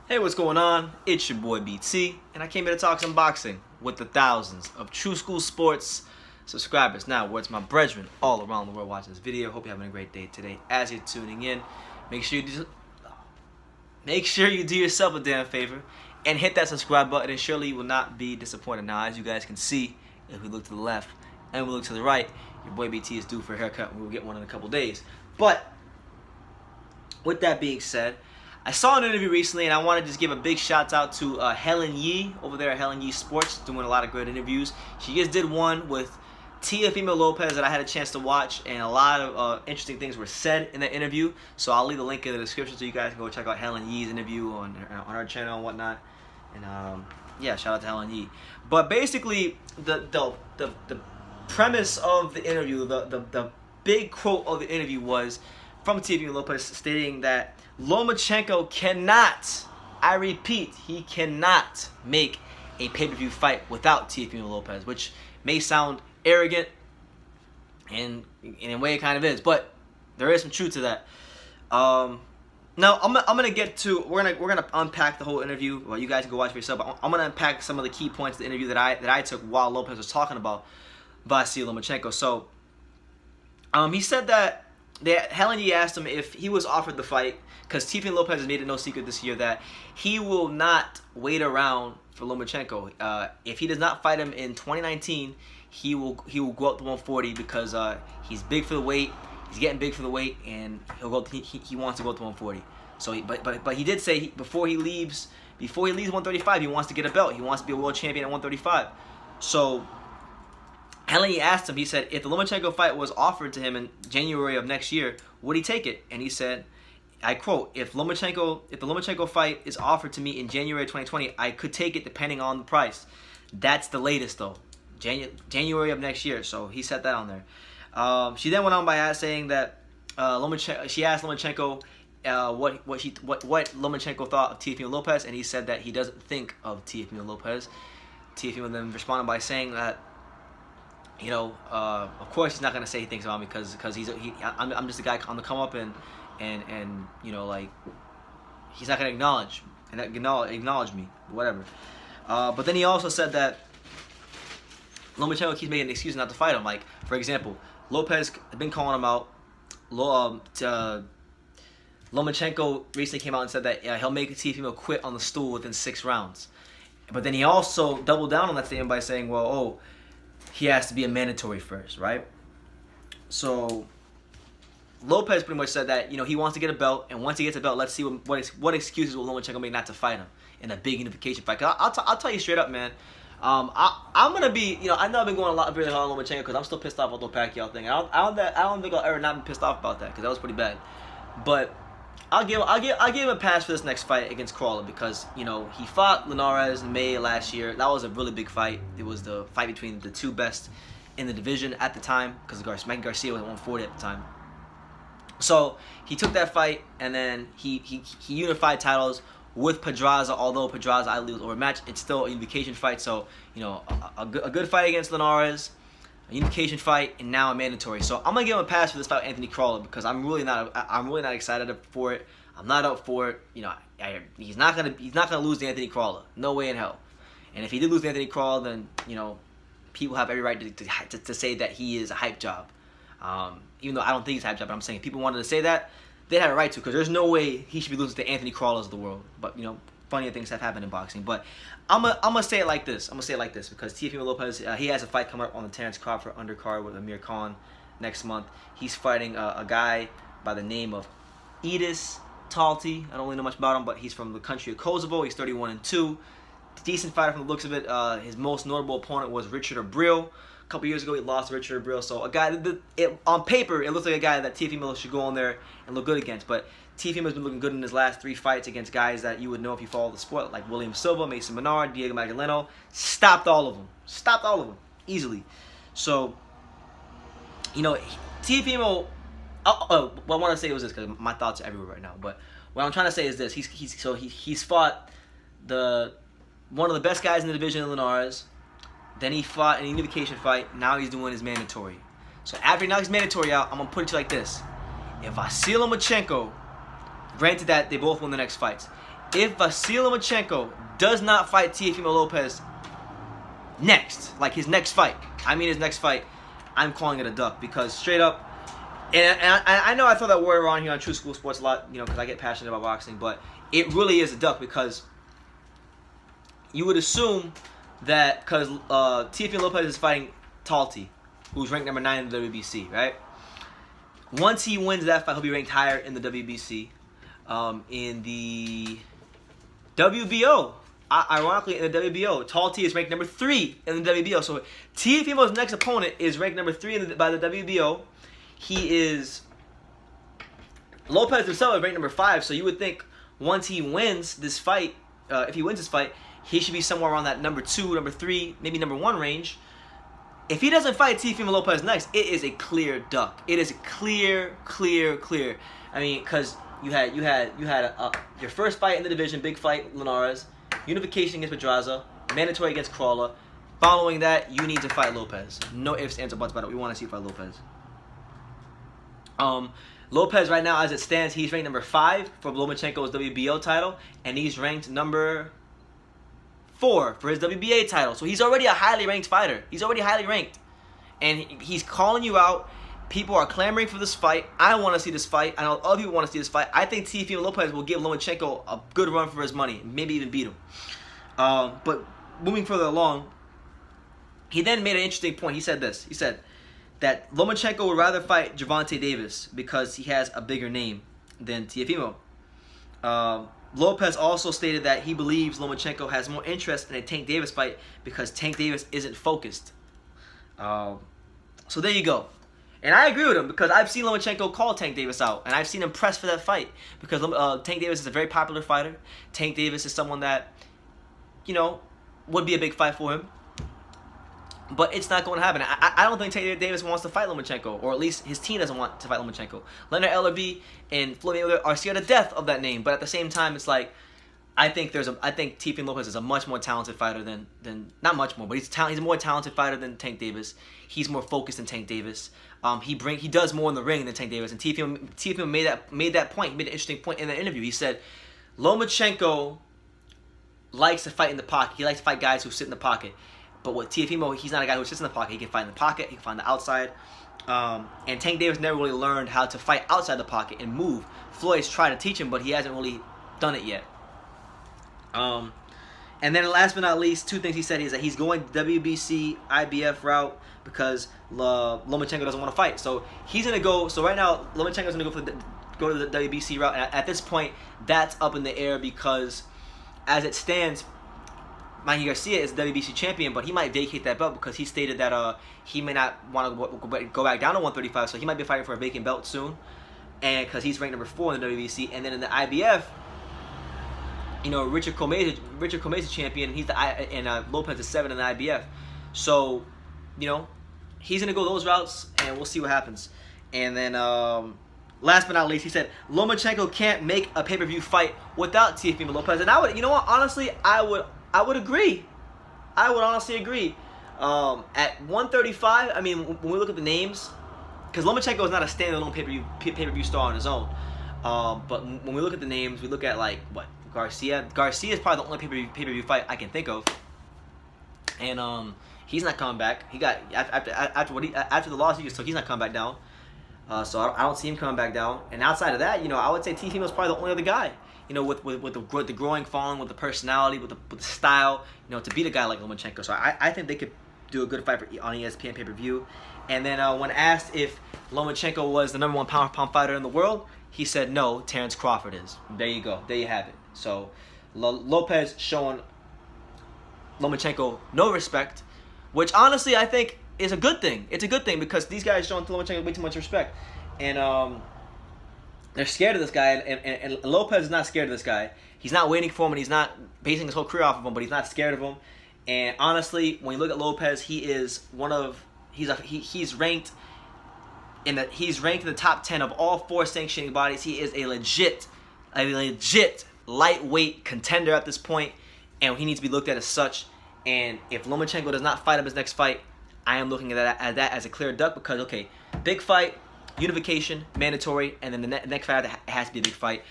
Hey, what's going on? It's your boy BT, and I came here to talk some boxing with the thousands of True School Sports subscribers. Now, where's my brethren all around the world watching this video? Hope you're having a great day today. As you're tuning in, make sure you do yourself a damn favor and hit that subscribe button, and surely you will not be disappointed. Now, as you guys can see, if we look to the left and we look to the right, your boy BT is due for a haircut, and we'll get one in a couple days. But with that being said, I saw an interview recently, and I want to just give a big shout out to Helen Yee over there at Helen Yee Sports, doing a lot of great interviews. She just did one with Teofimo Lopez that I had a chance to watch, and a lot of interesting things were said in that interview. So I'll leave the link in the description so you guys can go check out Helen Yee's interview on our channel and whatnot. And yeah, shout out to Helen Yee. But basically, the premise of the interview, the big quote of the interview was from Teofimo Lopez stating that Lomachenko cannot, I repeat, he cannot make a pay-per-view fight without Teofimo Lopez, which may sound arrogant, and in a way it kind of is, but there is some truth to that. Now I'm gonna get to we're gonna unpack the whole interview. Well, you guys can go watch for yourself, but I'm gonna unpack some of the key points of the interview that I took while Lopez was talking about Vasily Lomachenko. So he said that Helen Yee asked him if he was offered the fight, because Teofimo Lopez has made it no secret this year that he will not wait around for Lomachenko. If he does not fight him in 2019, he will go up to 140 because he's big for the weight. He's getting big for the weight, and he'll go. He wants to go up to 140. So, but he did say before he leaves 135, he wants to get a belt. He wants to be a world champion at 135. So Helen Yee asked him, he said, if the Lomachenko fight was offered to him in January of next year, would he take it? And he said, I quote, if the Lomachenko fight is offered to me in January 2020, I could take it depending on the price. That's the latest though, January of next year. So he said that on there. She then went on by saying that she asked Lomachenko what Lomachenko thought of Teofimo Lopez, and he said that he doesn't think of Teofimo Lopez. Teofimo then responded by saying that, you know, of course he's not gonna say he thinks about me because I'm just a guy on the come up, and you know, like, he's not gonna acknowledge me, whatever. But then he also said that Lomachenko keeps making an excuse not to fight him. Like, for example, Lopez had been calling him out. Lomachenko recently came out and said that he'll make Teofimo quit on the stool within 6 rounds. But then he also doubled down on that statement by saying, well, he has to be a mandatory first, right? So Lopez pretty much said that, you know, he wants to get a belt, and once he gets a belt, let's see what excuses will Lomachenko make not to fight him in a big unification fight. Cause I'll tell you straight up, man. I'm gonna be, you know, I know I've been going really hard on Lomachenko because I'm still pissed off about the Pacquiao thing. I don't think I'll ever not be pissed off about that because that was pretty bad. But I'll give him a pass for this next fight against Crawler because, you know, he fought Linares in May last year. That was a really big fight. It was the fight between the two best in the division at the time because Mike Garcia was at 140 at the time. So he took that fight, and then he unified titles with Pedraza. Although Pedraza, I lose overmatch, it's still a unification fight. So, you know, a good fight against Linares, a unification fight, and now a mandatory. So I'm gonna give him a pass for this fight, Anthony Crawler, because I'm really not excited for it. I'm not up for it. You know, he's not gonna lose to Anthony Crawler. No way in hell. And if he did lose to Anthony Crawler, then, you know, people have every right to say that he is a hype job. Even though I don't think he's a hype job, but I'm saying if people wanted to say that, they have a right to, because there's no way he should be losing to Anthony Crawlers of the world. But, you know, funnier things have happened in boxing. But I'm gonna say it like this. Because Teofimo Lopez, he has a fight coming up on the Terrence Crawford undercard with Amir Khan next month. He's fighting a guy by the name of Edis Talti. I don't really know much about him, but he's from the country of Kosovo. He's 31-2. Decent fighter from the looks of it. His most notable opponent was Richard Abril. A couple years ago, he lost to Richard Abril. So a guy on paper, it looks like a guy that Teofimo should go on there and look good against. But Teofimo's been looking good in his last 3 fights against guys that you would know if you follow the sport, like William Silva, Mason Menard, Diego Magdaleno. Stopped all of them easily. So, you know, Teofimo. What I want to say was this, because my thoughts are everywhere right now. But what I'm trying to say is this: he's fought one of the best guys in the division in Linares. Then he fought in a unification fight. Now he's doing his mandatory. So after he knocks his mandatory out, I'm gonna put it to you like this: if Vasily Lomachenko, granted that they both won the next fights, if Vasily Lomachenko does not fight Teofimo Lopez next, like his next fight, I'm calling it a duck, because straight up, and I know I throw that word around here on True School Sports a lot, you know, because I get passionate about boxing, but it really is a duck, because you would assume that because Teofimo Lopez is fighting Talti, who's ranked number 9 in the WBC, right? Once he wins that fight, he'll be ranked higher in the WBC. In the WBO, ironically, in the WBO, Talti is ranked number 3 in the WBO. So Teofimo's next opponent is ranked number 3 by the WBO. Lopez himself is ranked number 5. So you would think once he wins this fight, if he wins this fight, he should be somewhere around that number 2, number 3, maybe number 1 range. If he doesn't fight Teofimo Lopez next, it is a clear duck. It is a clear. I mean, because you had your first fight in the division, big fight, Linares, unification against Pedraza, mandatory against Crawler. Following that, you need to fight Lopez. No ifs, ands, or buts about it. We want to see you fight Lopez. Lopez right now, as it stands, he's ranked number 5 for Lomachenko's WBO title, and he's ranked number 4 for his WBA title. So he's already a highly ranked fighter. He's already highly ranked. And he's calling you out. People are clamoring for this fight. I want to see this fight. I know other people want to see this fight. I think Teofimo Lopez will give Lomachenko a good run for his money. Maybe even beat him. But moving further along, he then made an interesting point. He said this. He said that Lomachenko would rather fight Gervonta Davis because he has a bigger name than Teofimo. Lopez also stated that he believes Lomachenko has more interest in a Tank Davis fight because Tank Davis isn't focused. So there you go. And I agree with him, because I've seen Lomachenko call Tank Davis out, and I've seen him press for that fight, because Tank Davis is a very popular fighter. Tank Davis is someone that, you know, would be a big fight for him. But it's not going to happen. I don't think Tank Davis wants to fight Lomachenko, or at least his team doesn't want to fight Lomachenko. Leonard Ellerbe and Floyd Mayweather are scared to death of that name, but at the same time, it's like, I think Teofimo Lopez is a much more talented fighter than not much more, but he's a more talented fighter than Tank Davis. He's more focused than Tank Davis. He does more in the ring than Tank Davis, and Teofimo made that point. He made an interesting point in the interview. He said Lomachenko likes to fight in the pocket. He likes to fight guys who sit in the pocket. But with Teofimo, he's not a guy who sits in the pocket. He can fight in the pocket. He can find the outside. And Tank Davis never really learned how to fight outside the pocket and move. Floyd's tried to teach him, but he hasn't really done it yet. And then last but not least, 2 things he said is that he's going WBC IBF route because Lomachenko doesn't want to fight. So he's gonna go. So right now, Lomachenko's gonna go to the WBC route. And at this point, that's up in the air because, as it stands, Mikey Garcia is the WBC champion, but he might vacate that belt because he stated that he may not want to go back down to 135. So he might be fighting for a vacant belt soon, and because he's ranked number 4 in the WBC. And then in the IBF, you know, Richard Comesa's champion. He's Lopez is 7 in the IBF. So, you know, he's gonna go those routes, and we'll see what happens. And then, last but not least, he said Lomachenko can't make a pay-per-view fight without Teofimo Lopez. And I would, you know what? Honestly, I would agree. I would honestly agree. At 135, I mean, when we look at the names, because Lomachenko is not a standalone pay-per-view star on his own. But when we look at the names, we look at like what Garcia. Garcia is probably the only pay-per-view fight I can think of, and he's not coming back. He got after the loss, so he's not coming back down. So I don't see him coming back down. And outside of that, you know, I would say Teofimo's probably the only other guy, you know, with the growing following, with the personality, with the style, you know, to beat a guy like Lomachenko. So I think they could do a good fight on ESPN pay-per-view. And then when asked if Lomachenko was the number 1 pound-for-pound fighter in the world, he said no, Terrence Crawford is. There you go. There you have it. So Lopez showing Lomachenko no respect, which honestly I think is a good thing. It's a good thing because these guys showing Lomachenko way too much respect. And they're scared of this guy, and Lopez is not scared of this guy. He's not waiting for him, and he's not basing his whole career off of him, but he's not scared of him. And honestly, when you look at Lopez, he is he's ranked in the top 10 of all 4 sanctioning bodies. He is a legit lightweight contender at this point, and he needs to be looked at as such. And if Lomachenko does not fight him his next fight, I am looking at that as a clear duck because, okay, big fight, unification, mandatory, and then the next fight has to be a big fight.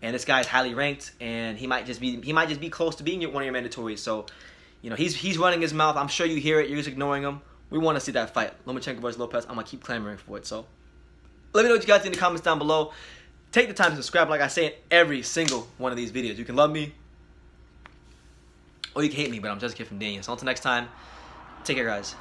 and this guy's highly ranked, and he might just be close to being one of your mandatories. So, you know, he's running his mouth. I'm sure you hear it. You're just ignoring him. We want to see that fight, Lomachenko versus Lopez. I'm gonna keep clamoring for it. So, let me know what you guys think in the comments down below. Take the time to subscribe, like I say in every single one of these videos. You can love me, or you can hate me, but I'm just a kid from Daniel. So until next time, take care, guys.